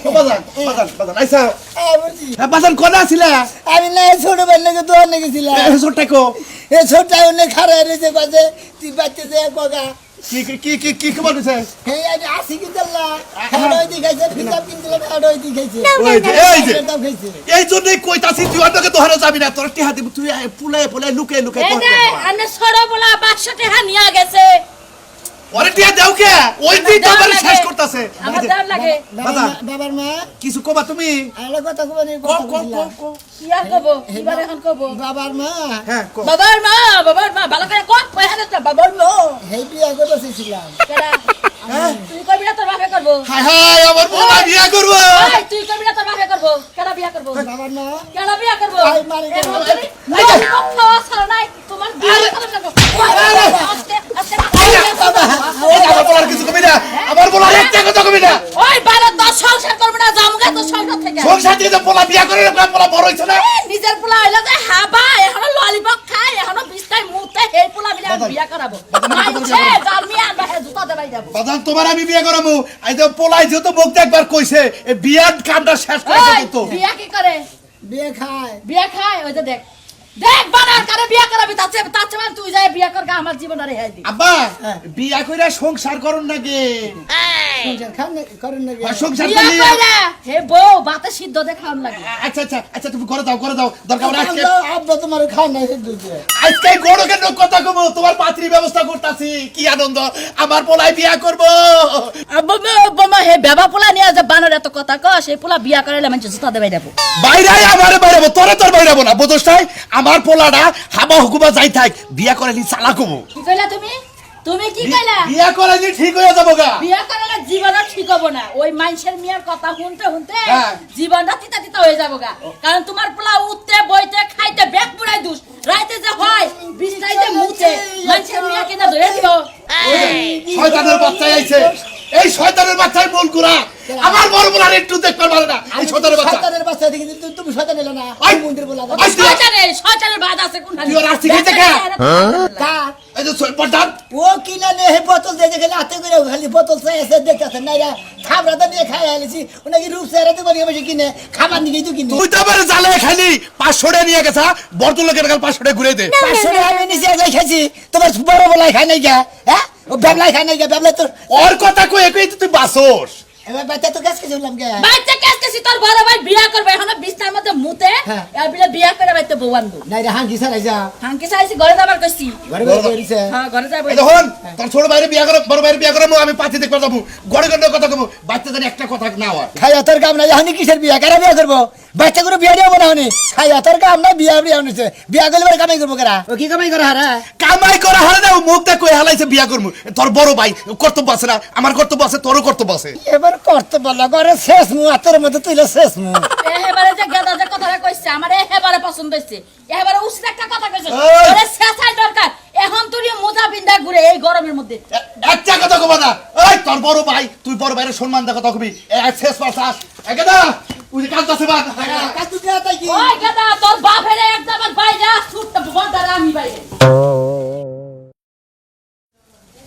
বাজান বাজান বাজান আইসা বাজান কোনা ছিলা আমি না ছোট বেলাকে দোয়ানে গেছিলাম ছোটটাকো এ ছোট অনেক খারাপ রয়েছে বাজে তুই বাচ্চা যে কগা কি কি কি কি কি বলছে হে আমি আসি কি দল্লা খাড়াই দিখাইছে ফিজাব কিনলে খাড়াই দিখাইছে এই জন্যই কইতাছি তুই অন্যকে দোহারে যাবি না তোর টিহা দিবি তুই পুলে পুলে লুকে লুকে এই যে আনে ছড়ো বলা 500 টাকা নিয়া গেছে ওরে টিহা দাও কে ওই তুই তো আমার শেষ করতেছে আমার দাম লাগে বাবার মা কিছু কবা তুমি আরে কথা কব নি কি আর কব এবারে এখন কব বাবার মা হ্যাঁ বাবার মা ভালো করে কত কই হাতে বাবার মা হেই বিয়া করে বসেছিলাম কেডা তুই কইবি না তোর বাপে করব হায় হায় আমার বলা বিয়া করব এই তুই কইবি না তোর বাপে করব কেডা বিয়া করব বাবার মা কেডা বিয়া করব আই মারি নাই কথা ছাড়া নাই তোমার বিয়া করব আস্তে আস্তে আমার বলার কিছু কবি না আমার বলার একটা কথা কবি না ওই বারে তো সংসার করব না জামগা তো সংসার থেকে সংসার থেকে তো পোলা বিয়া করে পোলা বড় হইছে না নিজের পোলা হইলো যে হাবা এখন ললিপপ খায় এখন বিস্তায় মুতে এই পোলা বিলা বিয়া করাবো মাইছে জালমিয়া বাহে জুতা দেবাই দেব বাজান তোমার আমি বিয়া করামু আই তো পোলাই যেহেতু মুখ একবার কইছে এই বিয়ার কামটা শেষ করে ওই দিত বিয়া কি করে বিয়া খায় ওই যে দেখ দেখ বানার করে বিয়া করাবি তাছে মানে তুই যাই বিয়া করগা আমার জীবন আর রেহাই দি আব্বা বিয়া কইরা সংসার করুন নাকি সংসার খান করেন না সংসার বিয়া করলি কইরা হে বউ ভাতে সিদ্ধ দেখাউন লাগে আচ্ছা আচ্ছা আচ্ছা তুমি করে দাও দরকার হলে আজকে আব্বা তোমার খান না হেদ দিতে আজকে গড়কের লোক কথা কব তোমার পাত্রী ব্যবস্থা করতাছি কি আনন্দ আমার পোলাই বিয়া করব আব্বা হে বেবা পোলা নিয়ে যে বানর এত কথা কস এই পোলা বিয়া করাইলে মানে জুতা দেবাই দেব বাইরাই আমারে বাইরাবো তোর বাইরাবো না বুঝছাই আমার পোলাটা হাবা হুকুমা যাই থাক বিয়া করাইলি চালা কব কি কইলা তুমি কি কইলা বিয়া করাইলি ঠিক হয়ে যাবো গা বিয়া করালে জীবনটা ঠিক হবো না ওই মানুষের মিয়ার কথা শুনতে হ্যাঁ। জীবনটা তিতা হয়ে যাবো গা কারণ তোমার পোলা উঠতে বইতে খাইতে ব্যাগ পুরাই দুস রাইতে যে হয় বিছনাইতে মুছে মানুষের মিয়া কিনা ধরে দিও শয়তানের বাচ্চা আইছে এই শয়তানের বাচ্চাই বল কুরা আমার বড় বলার একটু দেখতে পারে না এই শয়তানের বাচ্চা দেখি তুমি শয়তান এলো না আমি মন্দির বলা শয়তানের বাদ আছে কোন তুই ওর আসছি খেতে খা কার এই যে পড়তাম ও কিনা নে হে বোতল দিয়ে গেলে হাতে করে খালি বোতল চাই আছে দেখতেছেন না এরা খাবরাটা দিয়ে খাই আইছি ওনাকে রূপ চেহারাতে বলি বেশি কিনে খাবার নিয়ে তো কিনে তুই তো আবার জ্বালে খালি 500 টাকা নিয়ে গেছা বর্তল লোকের কাল 500 টাকা ঘুরে দে 500 টাকা আমি নিচে যাই খাইছি তোমার বড় বলাই খাই নাই গা হ্যাঁ ও বেবলাই খাই নাই গা বেবলাই তোর ওর কথা কই একই তুই বাসোস এবার বাচ্চা তো গাছ খেয়েছিলাম গে বাচ্চা কাছে তোর বড় ভাই বিয়া করবে এখন বিছনার মধ্যে মুতে আর বিলে বিয়া করে বাইতে বউ আনবো নাই রে হাঙ্কি সারাই যা হাঙ্কি চাইছি ঘরে যাবার কইছি ঘরে বইছে হ্যাঁ ঘরে যাবো দেখুন তোর ছোট বাইরে বিয়া করো বড় বাইরে বিয়া করো আমি পাতি দেখতে যাবো গড়ে গড়ে কথা কব বাচ্চা জানি একটা কথা না হয় খাইয়া তোর কাম নাই হানি কিসের বিয়া কারা বিয়া করবো বাচ্চা করে বিয়া দেবো না হানি খাইয়া তোর কাম নাই বিয়া বিয়া হনিছে বিয়া করলে কামাই করবো কারা ও কি কামাই করে হারা কামাই করা হারে না মুখটা কই হালাইছে বিয়া করমু তোর বড় ভাই কর্তব্য আছে না আমার কর্তব্য আছে তোরও কর্তব্য আছে এবার কর্তব্য করে শেষ মু আতর মধ্যে তুইলে শেষ মু এবারে যে গাদা যে কথাটা কইছে আমার এবারে পছন্দ হইছে এবারে উচিত একটা কথা কইছে ওরে শেষাই দরকার এখন তুই মোজা বিন্দা ঘুরে এই গরমের মধ্যে একটা কথা কবা না এই তোর বড় ভাই তুই বড় ভাইয়ের সম্মান দে কথা কবি শেষ পাস একদা তুই কাজ আছে বাদ কাজ তুই কাজ কি ওই গাদা তোর বাপের একদম বাইরে ছুটতে বড় আমি বাইরে